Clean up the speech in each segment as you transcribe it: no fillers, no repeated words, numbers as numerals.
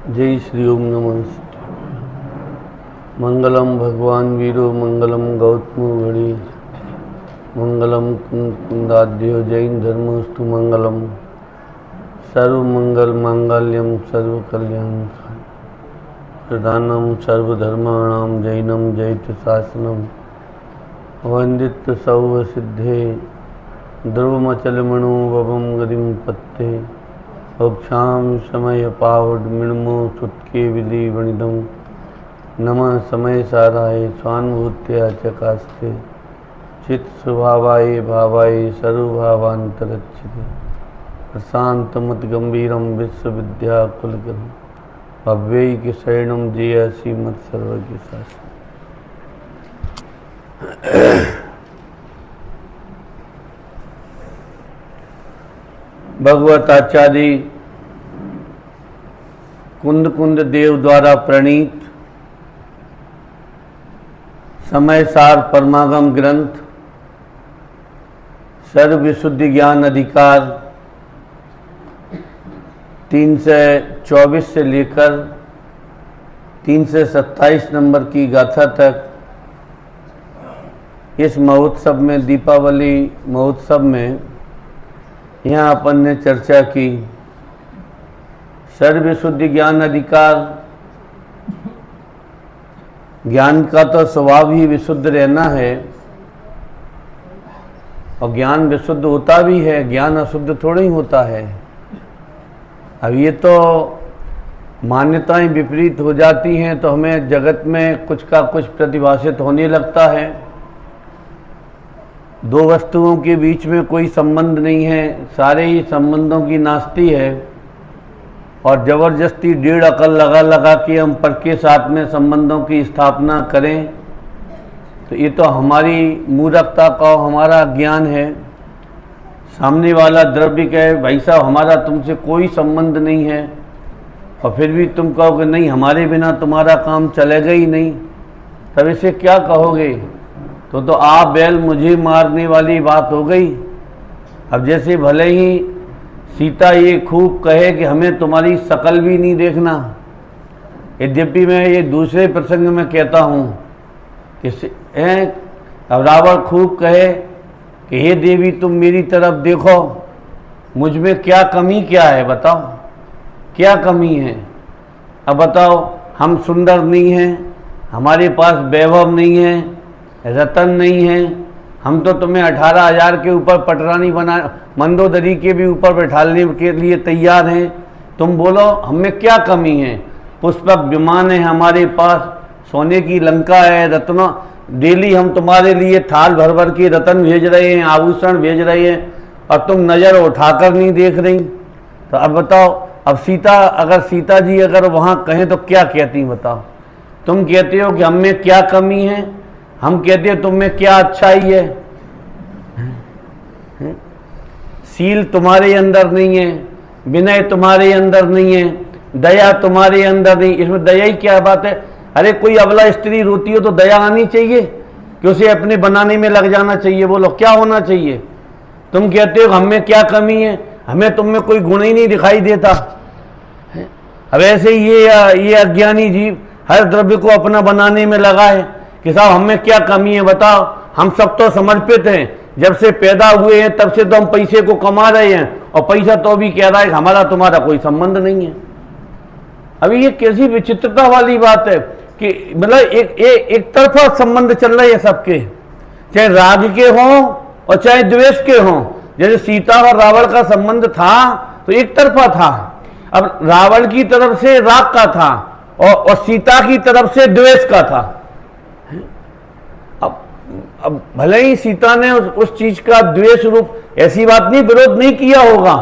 जय श्री ओम नमस्ते। मंगलम भगवान वीरो मंगलम गौतमो घड़ी मंगलम कुंदाद्यो जैन धर्मस्तु मंगलम सर्वमंगल मांगल्यम सर्वकल्याण प्रधानम सर्वधर्माणाम जैनम जैत शासनम वंदित सौव सिद्धे ध्रुवमचलमणो ववम गदिम पत्ते ओक्षाम समय पावड मिणमो सुत्के विधि वणिदम नमः समय साराय स्वानुभूत्या चकास्ते चित स्वभावाय भावाय सर्वभावांतरच्चिते प्रशांत मत गंभीरम विश्वविद्या कुलगुरु भव्यैक शरणम जयसी मत सर्वज्ञ शास्त्र। भगवत आचार्य कुंद कुंद देव द्वारा प्रणीत समय सार परमागम ग्रंथ सर्व विशुद्धि ज्ञान अधिकार 324 से लेकर 327 नंबर की गाथा तक इस महोत्सव में, दीपावली महोत्सव में यहाँ अपन ने चर्चा की। सर्व शुद्धि ज्ञान अधिकार, ज्ञान का तो स्वभाव ही विशुद्ध रहना है और ज्ञान विशुद्ध होता भी है, ज्ञान अशुद्ध थोड़ा ही होता है। अब ये तो मान्यताएं विपरीत हो जाती हैं तो हमें जगत में कुछ का कुछ प्रतिभाषित होने लगता है। दो वस्तुओं के बीच में कोई संबंध नहीं है, सारे ही संबंधों की नास्ती है और ज़बरदस्ती डेढ़ अकल लगा के हम पर के साथ में संबंधों की स्थापना करें तो ये तो हमारी मूर्खता का हमारा ज्ञान है। सामने वाला द्रव्य कहे भाई साहब हमारा तुमसे कोई संबंध नहीं है और फिर भी तुम कहो कि नहीं हमारे बिना तुम्हारा काम चलेगा ही नहीं, तब इसे क्या कहोगे? तो आप बैल मुझे मारने वाली बात हो गई। अब जैसे भले ही सीता ये खूब कहे कि हमें तुम्हारी शकल भी नहीं देखना, यद्यपि मैं ये दूसरे प्रसंग में कहता हूँ कि अब रावण खूब कहे कि हे देवी तुम मेरी तरफ देखो, मुझ में क्या कमी क्या है बताओ, क्या कमी है? अब बताओ हम सुंदर नहीं हैं, हमारे पास वैभव नहीं है, रतन नहीं है, हम तो तुम्हें 18,000 के ऊपर पटरानी बना मंदोदरी के भी ऊपर बैठाने के लिए तैयार हैं। तुम बोलो हमें क्या कमी है? पुष्पक विमान है हमारे पास, सोने की लंका है, रत्नों डेली हम तुम्हारे लिए थाल भर भर के रतन भेज रहे हैं, आभूषण भेज रहे हैं और तुम नज़र उठाकर नहीं देख रही। तो अब बताओ, अब सीता जी अगर वहाँ कहें तो क्या कहती बताओ? तुम कहते हो कि हमें क्या कमी है, हम कहते हैं तुम में क्या अच्छाई है? सील तुम्हारे अंदर नहीं है, विनय तुम्हारे अंदर नहीं है, दया तुम्हारे अंदर नहीं। इसमें दया ही क्या बात है? अरे कोई अबला स्त्री रोती हो तो दया आनी चाहिए कि उसे अपने बनाने में लग जाना चाहिए? बोलो क्या होना चाहिए? तुम कहते हो हमें क्या कमी है, हमें तुम में कोई गुण ही नहीं दिखाई देता। अब ऐसे ये अज्ञानी जीव हर द्रव्य को अपना बनाने में लगा है कि साहब हमें क्या कमी है बताओ। हम सब तो समर्पित हैं, जब से पैदा हुए हैं तब से तो हम पैसे को कमा रहे हैं और पैसा तो भी कह रहा है कि हमारा तुम्हारा कोई संबंध नहीं है। अभी ये कैसी विचित्रता वाली बात है कि मतलब एक तरफा संबंध चल रहे हैं सबके, चाहे राग के हों और चाहे द्वेष के हों। जैसे सीता और रावण का संबंध था तो एक तरफा था, अब रावण की तरफ से राग का था और सीता की तरफ से द्वेष का था। अब भले ही सीता ने उस चीज का द्वेष रूप, ऐसी बात नहीं, विरोध नहीं किया होगा।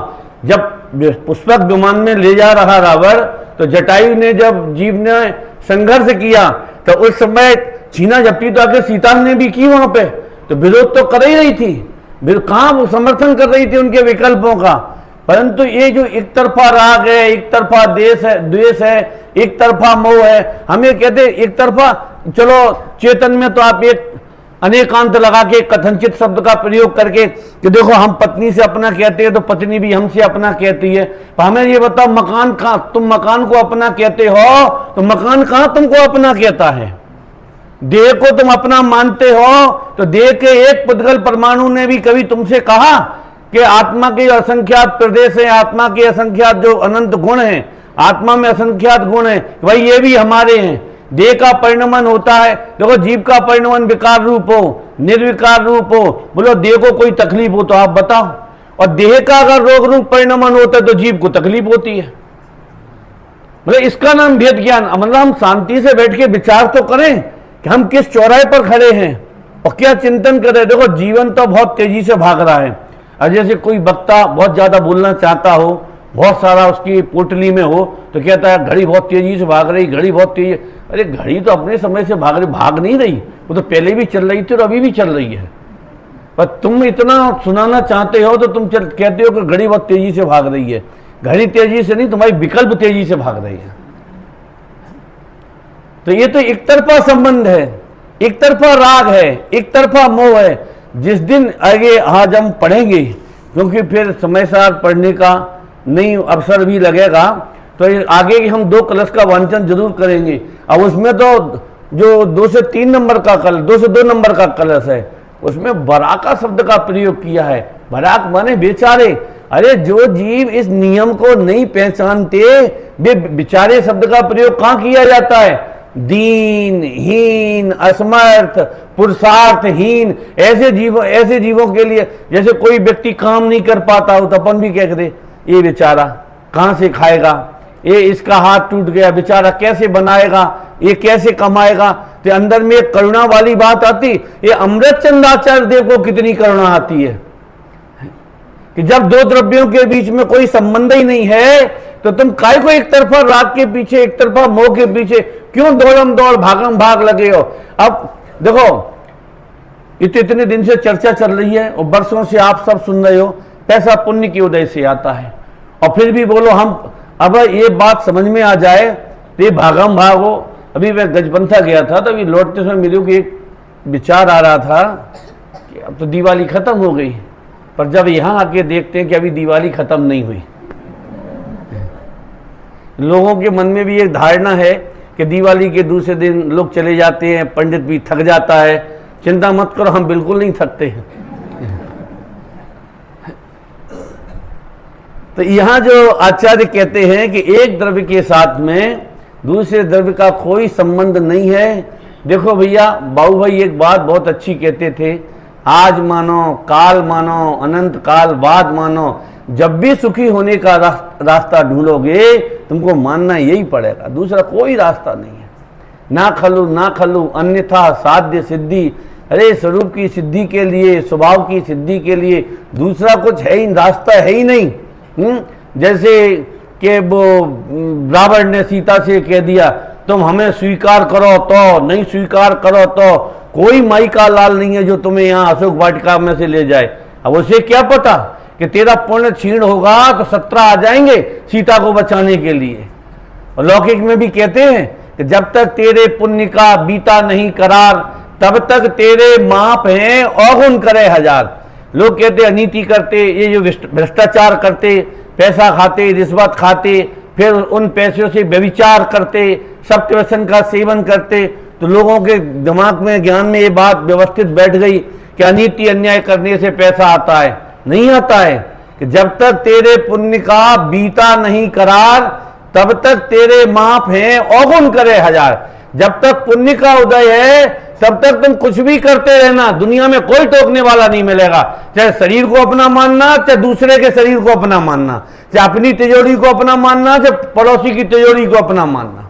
जब पुष्पक विमान में ले जा रहा रावण तो जटायु ने जब जीव ने संघर्ष किया तो उस समय छीना झपटी तो आके सीता ने भी की वहां पे, तो विरोध तो कर ही रही थी, कहां वो समर्थन कर रही थी उनके विकल्पों का। परंतु ये जो एक तरफा राग है, एक तरफा द्वेष है, एक तरफा मोह है, हमें कहते एक तरफा, चलो चेतन में तो आप एक अनेकांत लगा के कथनचित शब्द का प्रयोग करके कि देखो हम पत्नी से अपना कहते हैं तो पत्नी भी हमसे अपना कहती है। तो हमें ये बताओ, मकान कहाँ, तुम मकान को अपना कहते हो तो मकान कहाँ तुमको अपना कहता है? देह को तुम अपना मानते हो तो देह के एक पुद्गल परमाणु ने भी कभी तुमसे कहा कि आत्मा के असंख्यात प्रदेश है, आत्मा के असंख्यात जो अनंत गुण हैं, आत्मा में असंख्यात गुण है, भाई ये भी हमारे हैं। देह का परिणमन होता है, देखो जीव का परिणमन विकार रूप हो, निर्विकार रूप हो, बोलो देह को कोई तकलीफ हो तो आप बताओ। और देह का अगर रोग रूप परिणमन होता है तो जीव को तकलीफ होती है। मतलब इसका नाम भेद ज्ञान। मतलब हम शांति से बैठ के विचार तो करें कि हम किस चौराहे पर खड़े हैं और क्या चिंतन करें। देखो जीवन तो बहुत तेजी से भाग रहा है। और जैसे कोई वक्ता बहुत ज्यादा बोलना चाहता हो, बहुत सारा उसकी पोटली में हो, तो कहता है घड़ी बहुत तेजी से भाग रही, घड़ी बहुत तेजी। अरे घड़ी तो अपने समय से भाग रही, भाग नहीं रही, वो तो पहले भी चल रही थी और अभी भी चल रही है। पर तुम इतना सुनाना चाहते हो तो तुम कहते हो कि घड़ी बहुत तेजी से भाग रही है। घड़ी तेजी से नहीं, तुम्हारी विकल्प तेजी से भाग रही है। तो ये तो एक तरफा संबंध है, एक तरफा राग है, एक तरफा मोह है। जिस दिन आगे आज हम पढ़ेंगे, क्योंकि फिर समय सार पढ़ने का नहीं अवसर भी लगेगा, तो आगे हम 2 कलश का वांचन जरूर करेंगे। अब उसमें तो जो 2 से 3 नंबर का कलश, 2 से 2 नंबर का कलश है, उसमें बराका शब्द का प्रयोग किया है। बराक माने बेचारे। अरे जो जीव इस नियम को नहीं पहचानते, वे बेचारे शब्द का प्रयोग कहां किया जाता है? दीन, हीन, असमर्थ, पुरुषार्थहीन, ऐसे जीवों के लिए। जैसे कोई व्यक्ति काम नहीं कर पाता हो तो अपन भी कह दे ये बेचारा कहां से खाएगा, ये इसका हाथ टूट गया, बेचारा कैसे बनाएगा, ये कैसे कमाएगा। तो अंदर में एक करुणा वाली बात आती। ये अमृत चंद्राचार्य देव को कितनी करुणा आती है कि जब 2 द्रव्यों के बीच में कोई संबंध ही नहीं है तो तुम काय को एक तरफा राग के पीछे, एक तरफा मोह के पीछे क्यों दौड़म दौड़ भागम भाग लगे हो? अब देखो इतने दिन से चर्चा चल रही है और वर्षों से आप सब सुन रहे हो, पैसा पुण्य के उदय से आता है। और फिर भी बोलो हम, अब ये बात समझ में आ जाए तो ये भागम भाग हो। अभी मैं गजपंथा गया था तो अभी लौटते समय मेरे को एक विचार आ रहा था कि अब तो दिवाली खत्म हो गई, पर जब यहां आके देखते हैं कि अभी दिवाली खत्म नहीं हुई। लोगों के मन में भी एक धारणा है कि दिवाली के दूसरे दिन लोग चले जाते हैं, पंडित भी थक जाता है। चिंता मत करो, हम बिल्कुल नहीं थकते हैं। तो यहां जो आचार्य कहते हैं कि एक द्रव्य के साथ में दूसरे द्रव्य का कोई संबंध नहीं है। देखो भैया, बाबू भाई एक बात बहुत अच्छी कहते थे, आज मानो, काल मानो, अनंत काल बाद मानो, जब भी सुखी होने का रास्ता ढूंढोगे तुमको मानना यही पड़ेगा, दूसरा कोई रास्ता नहीं है। ना खलु अन्यथा साध्य सिद्धि। अरे स्वरूप की सिद्धि के लिए, स्वभाव की सिद्धि के लिए दूसरा कुछ है ही, रास्ता है ही नहीं। जैसे कि वो रावण ने सीता से कह दिया तुम हमें स्वीकार करो तो, नहीं स्वीकार करो तो कोई माई का लाल नहीं है जो तुम्हें यहाँ अशोक वाटिका में से ले जाए। अब उसे क्या पता कि तेरा पुण्य क्षीण होगा तो 17 आ जाएंगे सीता को बचाने के लिए। और लौकिक में भी कहते हैं कि जब तक तेरे पुण्य का बीता नहीं करार तब तक तेरे माप हैं औगुन करे हजार। लोग कहते अनीति करते, ये जो भ्रष्टाचार करते, पैसा खाते, रिश्वत खाते, फिर उन पैसों से व्यभिचार करते, सप्तव्यसन का सेवन करते, तो लोगों के दिमाग में, ज्ञान में ये बात व्यवस्थित बैठ गई कि अनीति अन्याय करने से पैसा आता है। नहीं आता है कि जब तक तेरे पुण्य का बीता नहीं करार तब तक तेरे माप हैं औगुन करे हजार। जब तक पुण्य का उदय है तब तक तुम कुछ भी करते रहना, दुनिया में कोई टोकने वाला नहीं मिलेगा। चाहे शरीर को अपना मानना, चाहे दूसरे के शरीर को अपना मानना, चाहे अपनी तिजोरी को अपना मानना, चाहे पड़ोसी की तिजोरी को अपना मानना,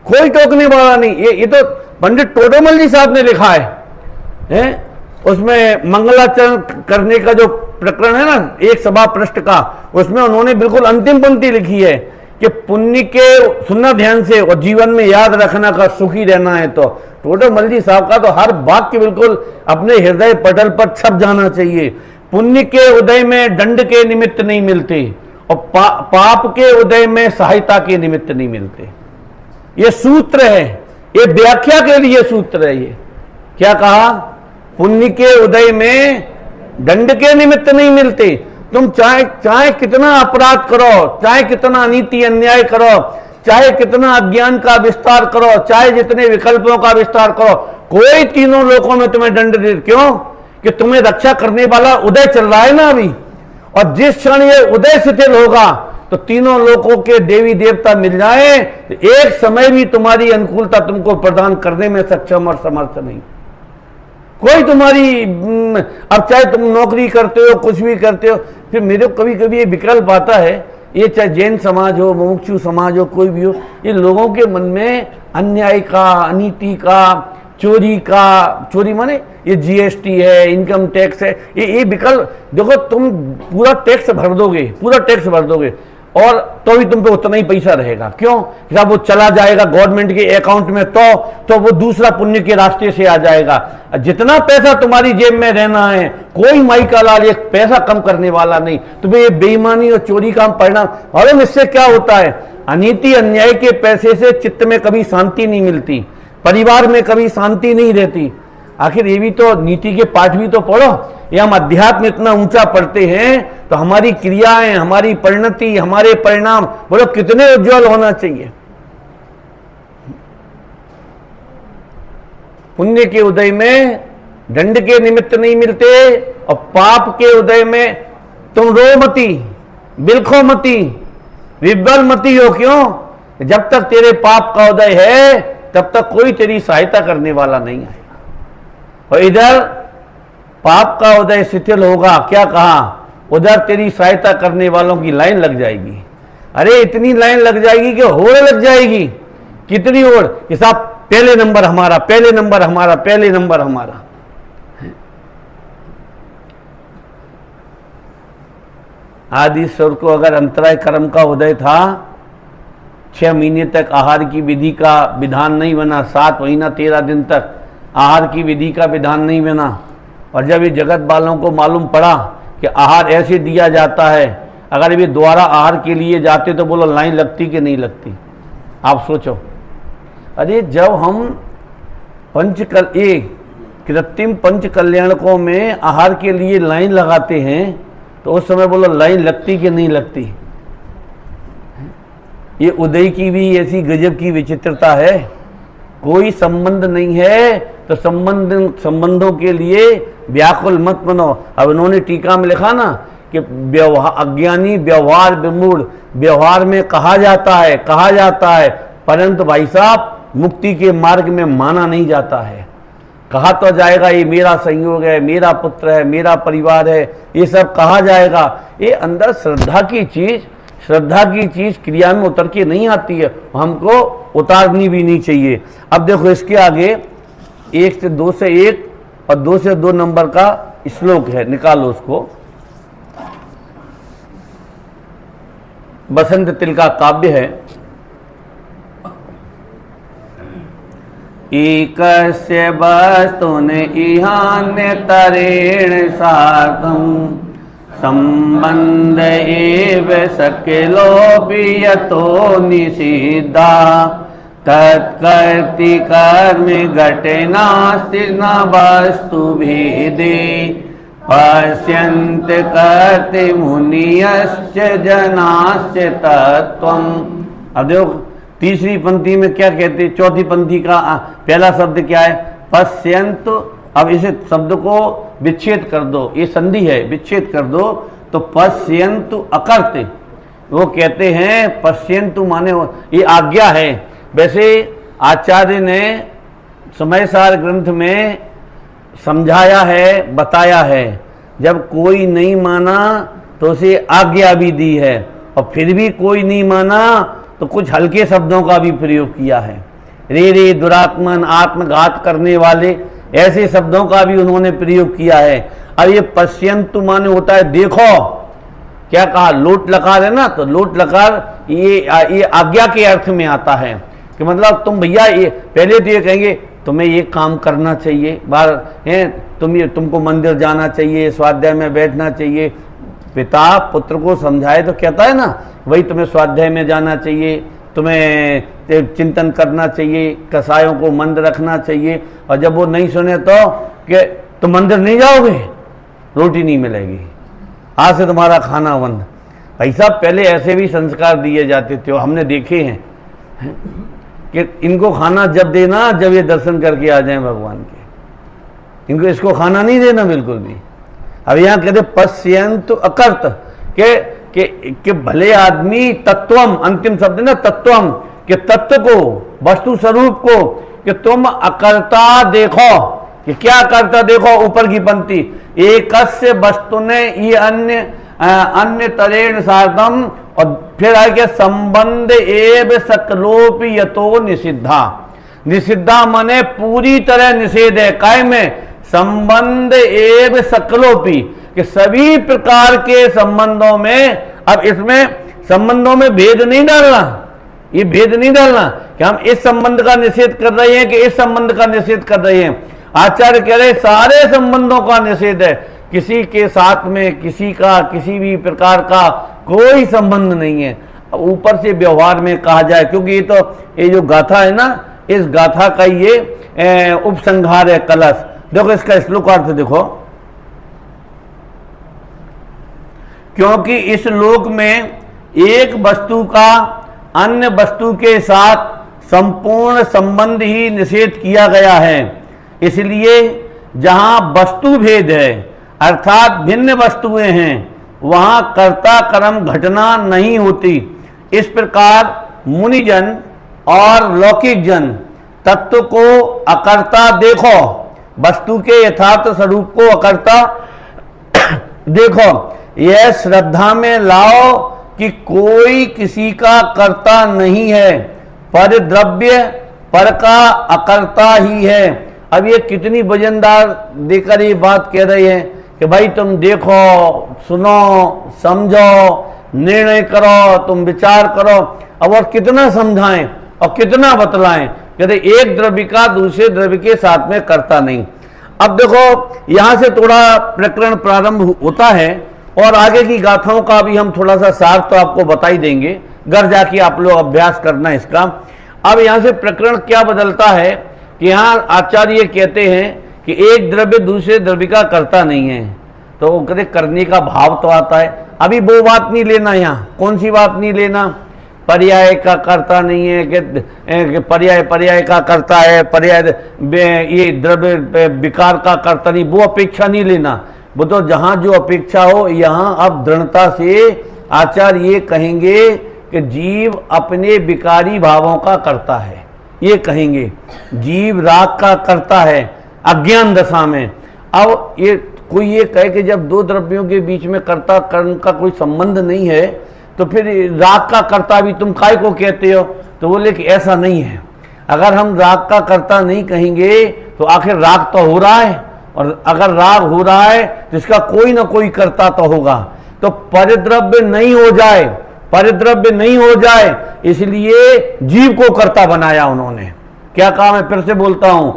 कोई टोकने वाला नहीं। ये तो पंडित टोडरमल जी साहब ने लिखा है? उसमें मंगलाचरण करने का जो प्रकरण है ना, एक सभा पृष्ठ का, उसमें उन्होंने बिल्कुल अंतिम पंक्ति लिखी है कि पुण्य के, सुनना ध्यान से, और जीवन में याद रखना का सुखी रहना है। तो टोडरमल जी साहब का तो हर वाक्य बिल्कुल अपने हृदय पटल पर छप जाना चाहिए। पुण्य के उदय में दंड के निमित्त नहीं मिलते और पाप के उदय में सहायता के निमित्त नहीं मिलते। ये सूत्र है, ये व्याख्या के लिए सूत्र है। क्या कहा? पुण्य के उदय में दंड के निमित्त नहीं मिलते। तुम चाहे कितना अपराध करो, चाहे कितना अनीति अन्याय करो, चाहे कितना अज्ञान का विस्तार करो, चाहे जितने विकल्पों का विस्तार करो, कोई तीनों लोकों में तुम्हें दंड दे। क्यों? कि तुम्हें रक्षा करने वाला उदय चल रहा है ना अभी, और जिस क्षण ये उदय शिथिल होगा तो तीनों लोकों के देवी देवता मिल जाए, एक समय भी तुम्हारी अनुकूलता तुमको प्रदान करने में सक्षम और समर्थ नहीं। कोई तुम्हारी अब चाहे तुम नौकरी करते हो, कुछ भी करते हो, फिर मेरे को कभी कभी ये विकल्प आता है, ये चाहे जैन समाज हो, मुमुक्षु समाज हो, कोई भी हो, ये लोगों के मन में अन्याय का, अनीति का, चोरी माने ये जीएसटी है, इनकम टैक्स है, ये विकल्प। देखो तुम पूरा टैक्स भर दोगे और तो भी तुम पे उतना ही पैसा रहेगा। क्यों? जब वो चला जाएगा गवर्नमेंट के अकाउंट में तो वो दूसरा पुण्य के रास्ते से आ जाएगा। जितना पैसा तुम्हारी जेब में रहना है, कोई माई का लाल एक पैसा कम करने वाला नहीं। तुम्हें ये बेईमानी और चोरी का परिणाम, और इससे क्या होता है? अनीति अन्याय के पैसे से चित्त में कभी शांति नहीं मिलती, परिवार में कभी शांति नहीं रहती। आखिर ये भी तो नीति के पाठ भी तो पढ़ो। ये हम अध्यात्म इतना ऊंचा पढ़ते हैं तो हमारी क्रियाएं, हमारी परिणति, हमारे परिणाम बोलो कितने उज्जवल होना चाहिए। पुण्य के उदय में दंड के निमित्त नहीं मिलते, और पाप के उदय में तुम रो मती, बिलखो मती, विब्बल मती हो। क्यों? जब तक तेरे पाप का उदय है तब तक कोई तेरी सहायता करने वाला नहीं आएगा, और इधर पाप का उदय शिथिल होगा, क्या कहा? उधर तेरी सहायता करने वालों की लाइन लग जाएगी। अरे इतनी लाइन लग जाएगी कि होड़ लग जाएगी। कितनी होड़ कि साहब पहले नंबर हमारा, पहले नंबर हमारा, पहले नंबर हमारा। आदिश्वर को अगर अंतराय कर्म का उदय था, 6 महीने तक आहार की विधि का विधान नहीं बना, 7 महीना 13 दिन तक आहार की विधि का विधान नहीं बना, और जब ये जगत वालों को मालूम पड़ा कि आहार ऐसे दिया जाता है, अगर ये दोबारा आहार के लिए जाते तो बोलो लाइन लगती कि नहीं लगती? आप सोचो। अरे जब हम कृत्रिम पंच कल्याणकों में आहार के लिए लाइन लगाते हैं तो उस समय बोलो लाइन लगती कि नहीं लगती? ये उदय की भी ऐसी गजब की विचित्रता है। कोई संबंध नहीं है तो संबंधों के लिए व्याकुल मत बनो। अब उन्होंने टीका में लिखा ना कि अज्ञानी व्यवहार विमूढ़, व्यवहार में कहा जाता है परंतु भाई साहब मुक्ति के मार्ग में माना नहीं जाता है। कहा तो जाएगा ये मेरा संयोग है, मेरा पुत्र है, मेरा परिवार है, ये सब कहा जाएगा। ये अंदर श्रद्धा की चीज क्रिया में उतर के नहीं आती है, हमको उतारनी भी नहीं चाहिए। अब देखो इसके आगे 1 से 2 से 1 और 2 से 2 नंबर का श्लोक है, निकालो उसको। बसंत तिल का काव्य है। एकस्य वस्तुन इहान्य तरेण सार्धम् संबंध एव शक्लोऽपि यतो निषिद्धा तत्कर्ति कर्म घटे नास्ति न वस्तु भेदे पश्यन्त कर्ते मुनियश्च जनाश्च तत्त्वम्। अब देखो तीसरी पंक्ति में क्या कहते, चौथी पंक्ति का पहला शब्द क्या है? पश्यन्तु। अब इसे शब्द को विच्छेद कर दो, ये संधि है, विच्छेद कर दो तो पश्यन्तु अकर्ते। वो कहते हैं पश्यन्तु माने ये आज्ञा है। वैसे आचार्य ने समयसार ग्रंथ में समझाया है, बताया है, जब कोई नहीं माना तो उसे आज्ञा भी दी है, और फिर भी कोई नहीं माना तो कुछ हल्के शब्दों का भी प्रयोग किया है। रे दुरात्मन, आत्मघात करने वाले, ऐसे शब्दों का भी उन्होंने प्रयोग किया है। अब ये पश्यन्तु माने होता है देखो। क्या कहा? लोट लकार है ना, तो लोट लकार ये आज्ञा के अर्थ में आता है कि मतलब तुम भैया ये पहले तो ये कहेंगे तुम्हें ये काम करना चाहिए, बार है तुमको मंदिर जाना चाहिए, स्वाध्याय में बैठना चाहिए। पिता पुत्र को समझाए तो कहता है ना, वही तुम्हें स्वाध्याय में जाना चाहिए, तुम्हें चिंतन करना चाहिए, कसायों को मंद रखना चाहिए, और जब वो नहीं सुने तो कि तुम मंदिर नहीं जाओगे, रोटी नहीं मिलेगी, आज से तुम्हारा खाना बंद। भाई साहब, पहले ऐसे भी संस्कार दिए जाते थे, हमने देखे हैं कि इनको खाना जब देना जब ये दर्शन करके आ जाएं भगवान के, इनको इसको खाना नहीं देना बिल्कुल भी। अब यहाँ कहते पश्यंतु अकर्त के भले आदमी तत्वम, अंतिम शब्द ना तत्वम, के तत्व को, वस्तु स्वरूप को, कि तुम अकर्ता देखो, कि क्या करता देखो, ऊपर की पंक्ति, एकस्य वस्तु ने ये अन्य तरेण साधम, और फिर आगे संबंध एव सकलोपि यतो निषिद्धा। निषिद्धा माने पूरी तरह निषेध है, काय में, संबंध एव सकलोपि, कि सभी प्रकार के संबंधों में। अब इसमें संबंधों में भेद नहीं डालना, ये भेद नहीं डालना कि हम इस संबंध का निषेध कर रहे हैं कि इस संबंध का निषेध कर रहे हैं। आचार्य कह रहे सारे संबंधों का निषेध है, किसी के साथ में किसी का किसी भी प्रकार का कोई संबंध नहीं है। ऊपर से व्यवहार में कहा जाए, क्योंकि ये जो गाथा है ना, इस गाथा का ये उपसंहार है, कलश। देखो इसका श्लोकार्थ देखो, क्योंकि इस लोक में एक वस्तु का अन्य वस्तु के साथ संपूर्ण संबंध ही निषेध किया गया है, इसलिए जहां वस्तु भेद है अर्थात भिन्न वस्तुएं हैं, वहां कर्ता कर्म घटना नहीं होती। इस प्रकार मुनिजन और लौकिक जन तत्व को अकर्ता देखो, वस्तु के यथार्थ स्वरूप को अकर्ता देखो, यह श्रद्धा में लाओ कि कोई किसी का कर्ता नहीं है, पर द्रव्य पर का अकर्ता ही है। अब ये कितनी वजनदार देकर ये बात कह रहे हैं कि भाई तुम देखो, सुनो, समझो, निर्णय करो, तुम विचार करो। अब और कितना समझाएं और कितना बतलाएं, कहते एक द्रव्य का दूसरे द्रव्य के साथ में करता नहीं। अब देखो यहां से थोड़ा प्रकरण प्रारंभ होता है, और आगे की गाथाओं का भी हम थोड़ा सा सार तो आपको बता ही देंगे, घर जाके आप लोग अभ्यास करना इसका। अब यहां से प्रकरण क्या बदलता है कि यहाँ आचार्य कहते हैं कि एक द्रव्य दूसरे द्रव्य का करता नहीं है, तो वो कहते करने का भाव तो आता है। अभी वो बात नहीं लेना, यहाँ कौन सी बात नहीं लेना, पर्याय का करता नहीं है कि पर्याय का करता है, पर्याय ये द्रव्य विकार का करता नहीं, वो अपेक्षा नहीं लेना। वो तो जहां जो अपेक्षा हो, यहाँ अब दृढ़ता से आचार्य ये कहेंगे कि जीव अपने विकारी भावों का करता है, ये कहेंगे जीव राग का करता है अज्ञान दशा में। अब ये कोई ये कहे कि जब दो द्रव्यों के बीच में कर्ता कर्म का कोई संबंध नहीं है, तो फिर राग का कर्ता भी तुम काय को कहते हो, तो बोले कि ऐसा नहीं है। अगर हम राग का कर्ता नहीं कहेंगे तो आखिर राग तो हो रहा है, और अगर राग हो रहा है तो इसका कोई ना कोई कर्ता तो होगा। तो परिद्रव्य नहीं हो जाए, परिद्रव्य नहीं हो जाए, इसलिए जीव को कर्ता बनाया उन्होंने। क्या कहा, मैं फिर से बोलता हूं,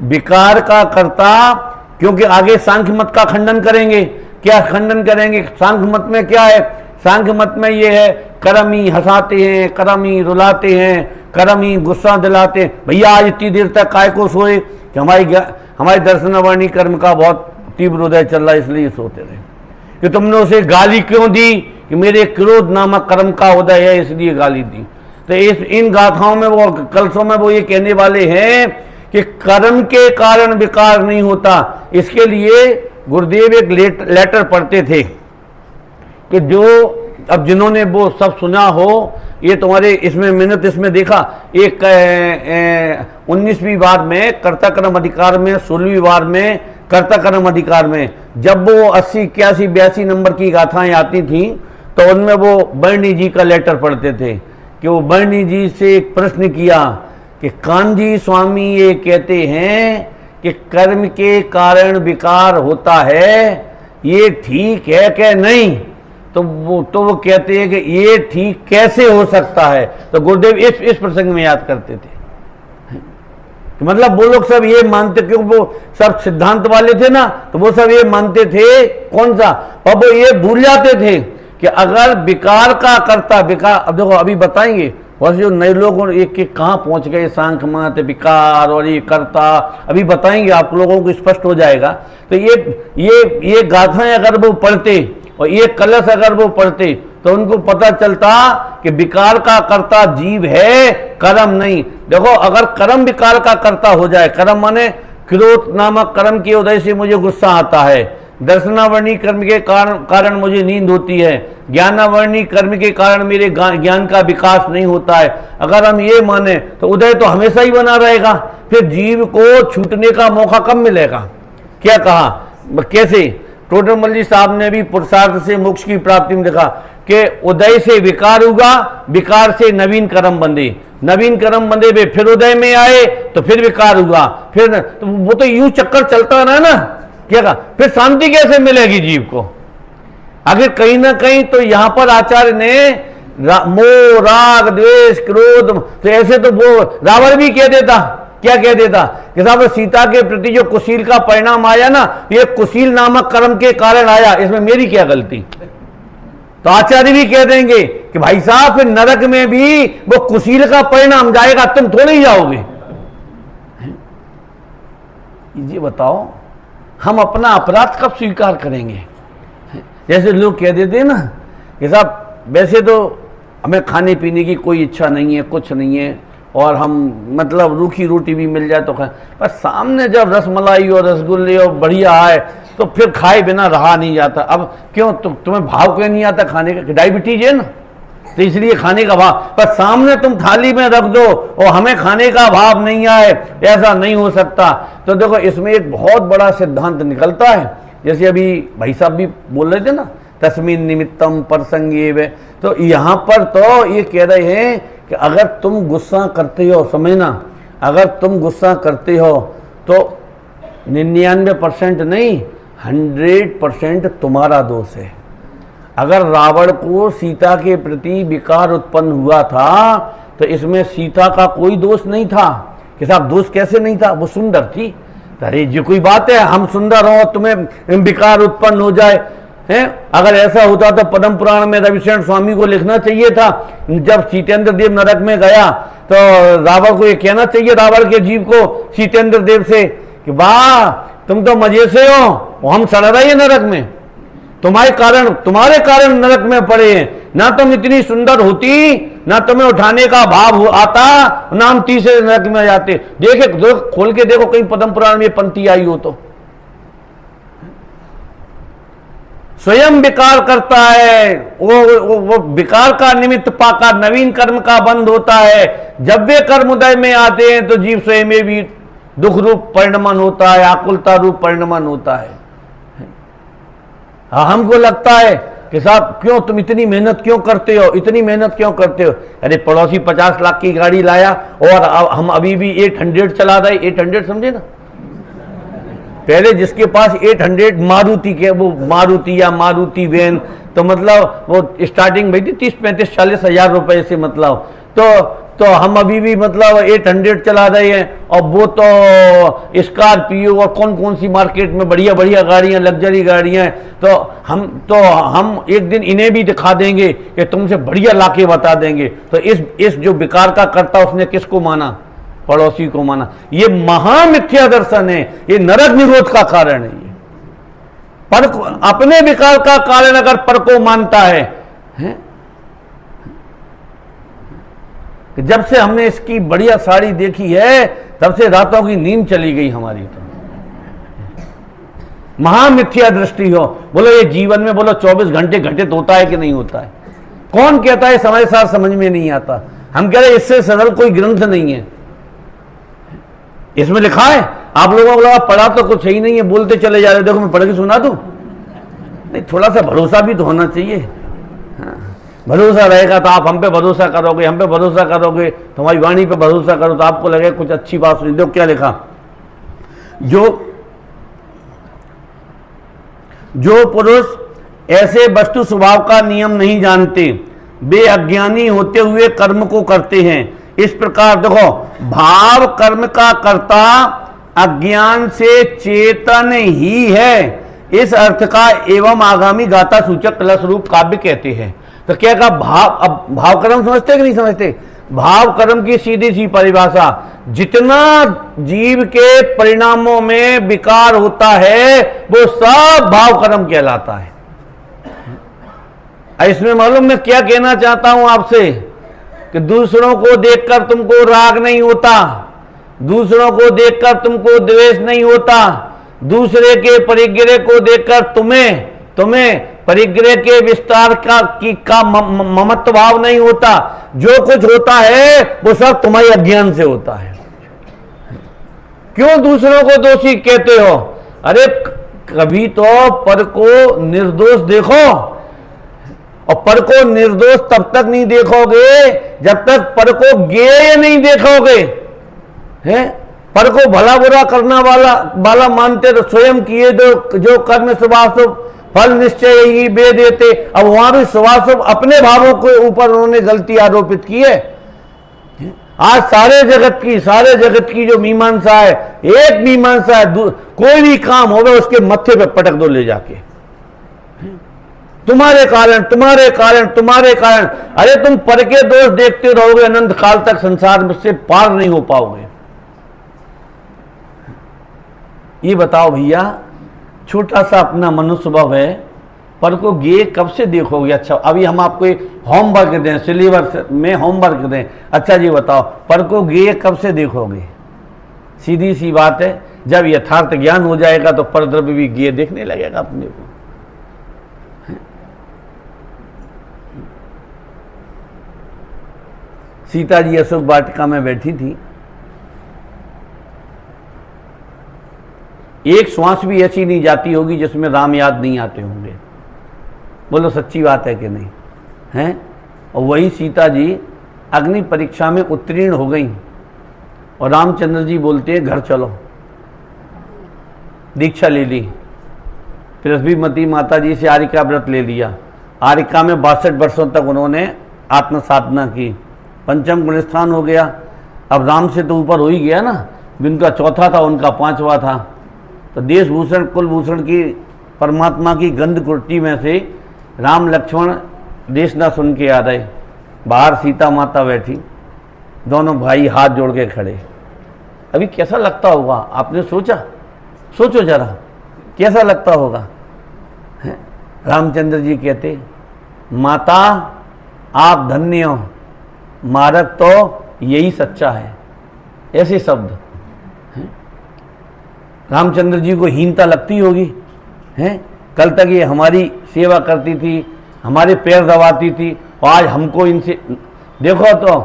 विकार का कर्ता, क्योंकि आगे सांख्य मत का खंडन करेंगे। क्या खंडन करेंगे? सांख्य मत में क्या है? सांख्य मत में ये है कर्म ही हंसाते हैं, कर्म ही रुलाते हैं, कर्म ही गुस्सा दिलाते हैं। भैया आज इतनी देर तक काय को सोए कि हमारी दर्शनवाणी कर्म का बहुत तीव्र उदय चल रहा है, इसलिए सोते रहे। कि तुमने उसे गाली क्यों दी? कि मेरे क्रोध नामक कर्म का उदय है, इसलिए गाली दी। तो इन गाथाओं में वो कलसों में वो ये कहने वाले हैं कि कर्म के कारण विकार नहीं होता। इसके लिए गुरुदेव एक लेटर पढ़ते थे कि जो अब जिन्होंने वो सब सुना हो, ये तुम्हारे इसमें मिनट इसमें देखा, एक 19वीं वार में कर्ता कर्म अधिकार में, 16वीं वार में कर्ता कर्म अधिकार में, जब वो 80, 81, 82 नंबर की गाथाएं आती थी, तो उनमें वो बर्नी जी का लेटर पढ़ते थे कि वो बर्नी जी से एक प्रश्न किया कि कांजी स्वामी ये कहते हैं कि कर्म के कारण विकार होता है, ये ठीक है कि नहीं? तो वो कहते हैं कि ये ठीक कैसे हो सकता है? तो गुरुदेव इस प्रसंग में याद करते थे। मतलब वो लोग सब ये मानते, क्योंकि वो सब सिद्धांत वाले थे ना, तो वो सब ये मानते थे कौन सा, और वो ये भूल जाते थे कि अगर विकार का कर्ता, विकार अब देखो अभी बताएंगे और जो नए लोग एक एक कहाँ पहुंच गए, सांख्य मत, विकार और ये कर्ता, अभी बताएंगे आप लोगों को, स्पष्ट हो जाएगा। तो ये गाथाएं अगर वो पढ़ते और ये कलश अगर वो पढ़ते तो उनको पता चलता कि विकार का कर्ता जीव है, कर्म नहीं। देखो, अगर कर्म विकार का कर्ता हो जाए, कर्म माने क्रोध नामक कर्म के उदय से मुझे गुस्सा आता है, दर्शनावर्णी कर्म के कारण मुझे नींद होती है, ज्ञानावर्णी कर्म के कारण मेरे ज्ञान का विकास नहीं होता है, अगर हम ये माने तो उदय तो हमेशा ही बना रहेगा। फिर जीव को छूटने का मौका कब मिलेगा? क्या कहा, कैसे? टोडरमल जी साहब ने भी पुरुषार्थ से मोक्ष की प्राप्ति में देखा कि उदय से विकार हुआ, विकार से नवीन कर्म बंधे, नवीन कर्म बंधे वे फिर उदय में आए तो फिर विकार हुआ, फिर तो वो तो यूं चक्कर चलता रहा ना। क्या कहा? फिर शांति कैसे मिलेगी जीव को? आखिर कहीं ना कहीं तो यहां पर आचार्य ने मोह, राग, द्वेष, क्रोध, तो ऐसे तो वो रावण भी कह देता, क्या कह देता कि साहब सीता के प्रति जो कुशील का परिणाम आया ना, ये कुशील नामक कर्म के कारण आया, इसमें मेरी क्या गलती? तो आचार्य भी कह देंगे कि भाई साहब फिर नरक में भी वो कुशील का परिणाम जाएगा, तुम थोड़े ही जाओगे। ये बताओ, हम अपना अपराध कब स्वीकार करेंगे? जैसे लोग कह देते हैं ना कि साहब वैसे तो हमें खाने पीने की कोई इच्छा नहीं है, कुछ नहीं है, और हम मतलब रूखी रोटी भी मिल जाए तो खाएं, पर सामने जब रसमलाई और रसगुल्ले और बढ़िया आए तो फिर खाए बिना रहा नहीं जाता। अब क्यों? तुम्हें भाव क्यों नहीं आता खाने का? डायबिटीज है ना, तो इसलिए खाने का भाव, पर सामने तुम थाली में रख दो और हमें खाने का भाव नहीं आए, ऐसा नहीं हो सकता। तो देखो, इसमें एक बहुत बड़ा सिद्धांत निकलता है। जैसे अभी भाई साहब भी बोल रहे थे ना, तस्मिन् निमित्तम परसंगेव, तो यहाँ पर तो ये कह रहे हैं कि अगर तुम गुस्सा करते हो, समझना, अगर तुम गुस्सा करते हो तो 99% नहीं, 100% तुम्हारा दोष है। अगर रावण को सीता के प्रति विकार उत्पन्न हुआ था तो इसमें सीता का कोई दोष नहीं था। कि साहब दोष कैसे नहीं था? वो सुंदर थी। अरे जी कोई बात है, हम सुंदर हो तुम्हें विकार उत्पन्न हो जाए हैं? अगर ऐसा होता तो पद्म पुराण में रविशरण स्वामी को लिखना चाहिए था, जब सीतेंद्र देव नरक में गया तो रावण को ये कहना चाहिए, रावण के जीव को सीतेंद्र देव से कि वाह तुम तो मजे से हो, हम सड़ रहे हैं नरक में, तुम्हारे कारण नरक में पड़े हैं, ना तुम इतनी सुंदर होती, ना तुम्हें उठाने का भाव आता, ना हम तीसरे नरक में जाते। देखे खोल के देखो कहीं पद्म पुराण में पंक्ति आई हो तो। स्वयं विकार करता है, वो विकार का निमित्त पाकर नवीन कर्म का बंध होता है। जब वे कर्म उदय में आते हैं तो जीव स्वयं में भी दुख रूप परिणमन होता है, आकुलता रूप परिणमन होता है। हमको लगता है कि साहब क्यों तुम इतनी मेहनत क्यों करते हो, इतनी मेहनत क्यों करते हो? अरे पड़ोसी 50 लाख की गाड़ी लाया और हम अभी भी 800 चला रहे। 800 समझे ना, पहले जिसके पास 800 मारुति के, वो मारुति या मारुति वैन, तो मतलब वो स्टार्टिंग भाई थी 30-35-40 हजार रुपए से, मतलब तो हम अभी भी मतलब 800 चला रहे हैं, और वो तो स्कॉर्पियो और कौन कौन सी मार्केट में बढ़िया बढ़िया गाड़ियां, लग्जरी गाड़ियां हैं। तो हम एक दिन इन्हें भी दिखा देंगे कि तुमसे बढ़िया लाके बता देंगे। तो इस जो विकार का करता उसने किसको माना? पड़ोसी को माना। ये महामिथ्या दर्शन है, ये नरक निरोध का कारण है। ये पर अपने विकार का कारण अगर पर को मानता है? जब से हमने इसकी बढ़िया साड़ी देखी है तब से रातों की नींद चली गई हमारी। तो महामिथ्या दृष्टि हो। बोलो ये जीवन में बोलो 24 घंटे घटित होता है कि नहीं होता है? कौन कहता है समय सार समझ में नहीं आता? हम कह रहे इससे सरल कोई ग्रंथ नहीं है। इसमें लिखा है, आप लोगों को लगा पढ़ा तो कुछ ही नहीं है, बोलते चले जा रहे। देखो मैं पढ़ के सुना दूं? नहीं, थोड़ा सा भरोसा भी तो होना चाहिए। हाँ, भरोसा रहेगा तो आप हम पे भरोसा करोगे, हम पे भरोसा करोगे, तुम्हारी वाणी पे भरोसा करो तो आपको लगेगा कुछ अच्छी बात सुनी। देखो क्या लिखा, जो पुरुष ऐसे वस्तु स्वभाव का नियम नहीं जानते, वे अज्ञानी होते हुए कर्म को करते हैं। इस प्रकार देखो, भाव कर्म का कर्ता अज्ञान से चेतन ही है, इस अर्थ का एवं आगामी गाथा सूचक कलश रूप काव्य कहते हैं। तो क्या कहा? भाव, अब भाव कर्म समझते कि नहीं समझते? भाव कर्म की सीधी सी परिभाषा, जितना जीव के परिणामों में विकार होता है वो सब भाव कर्म कहलाता है। इसमें मालूम मैं क्या कहना चाहता हूं आपसे, कि दूसरों को देखकर तुमको राग नहीं होता, दूसरों को देखकर तुमको द्वेष नहीं होता, दूसरे के परिग्रह को देखकर तुम्हें परिग्रह के विस्तार का ममत्व भाव नहीं होता। जो कुछ होता है वो सब तुम्हारे अज्ञान से होता है। क्यों दूसरों को दोषी कहते हो? अरे कभी तो पर को निर्दोष देखो, और पर को निर्दोष तब तक नहीं देखोगे जब तक पर को ज्ञेय नहीं देखोगे। हैं? पर को भला बुरा करना वाला मानते तो स्वयं किए जो कर्म शुभाशुभ फल निश्चय ही बे देते। अब वहां भी शुभाशुभ अपने भावों के ऊपर उन्होंने गलती आरोपित की है। आज सारे जगत की जो मीमांसा है, एक मीमांसा है, कोई भी काम होगा उसके मत्थे पे पटक दो ले जाके, तुम्हारे कारण। अरे तुम पर के दोष देखते रहोगे अनंत काल तक, संसार में से पार नहीं हो पाओगे। ये बताओ भैया, छोटा सा अपना मनुष्य स्वभाव है, पर को गे कब से देखोगे? अच्छा अभी हम आपको होमवर्क दें, सिलेबस में होमवर्क दें, अच्छा जी बताओ पर को गे कब से देखोगे? सीधी सी बात है, जब यथार्थ ज्ञान हो जाएगा तो परद्रव्य भी गे देखने लगेगा अपने को। सीता जी अशोक वाटिका में बैठी थी, एक श्वास भी ऐसी नहीं जाती होगी जिसमें राम याद नहीं आते होंगे। बोलो सच्ची बात है कि नहीं? हैं? और वही सीता जी अग्नि परीक्षा में उत्तीर्ण हो गई और रामचंद्र जी बोलते हैं घर चलो, दीक्षा ले ली। पृथ्वीमती माता जी से आरिका व्रत ले लिया। आरिका में 62 वर्षों तक उन्होंने आत्म साधना की, पंचम गुण स्थान हो गया। अब राम से तो ऊपर हो ही गया ना, जिनका चौथा था उनका 5वां था। तो देश भूषण कुलभूषण की परमात्मा की गंध कुर्टी में से राम लक्ष्मण देश ना सुन के आ रहे। बाहर सीता माता बैठी, दोनों भाई हाथ जोड़ के खड़े। अभी कैसा लगता होगा? आपने सोचो जरा कैसा लगता होगा? रामचंद्र जी कहते, माता आप धन्य हो, मार्ग तो यही सच्चा है। ऐसे शब्द रामचंद्र जी को हीनता लगती होगी। हैं? कल तक ये हमारी सेवा करती थी, हमारे पैर दबाती थी, और आज हमको इनसे देखो। तो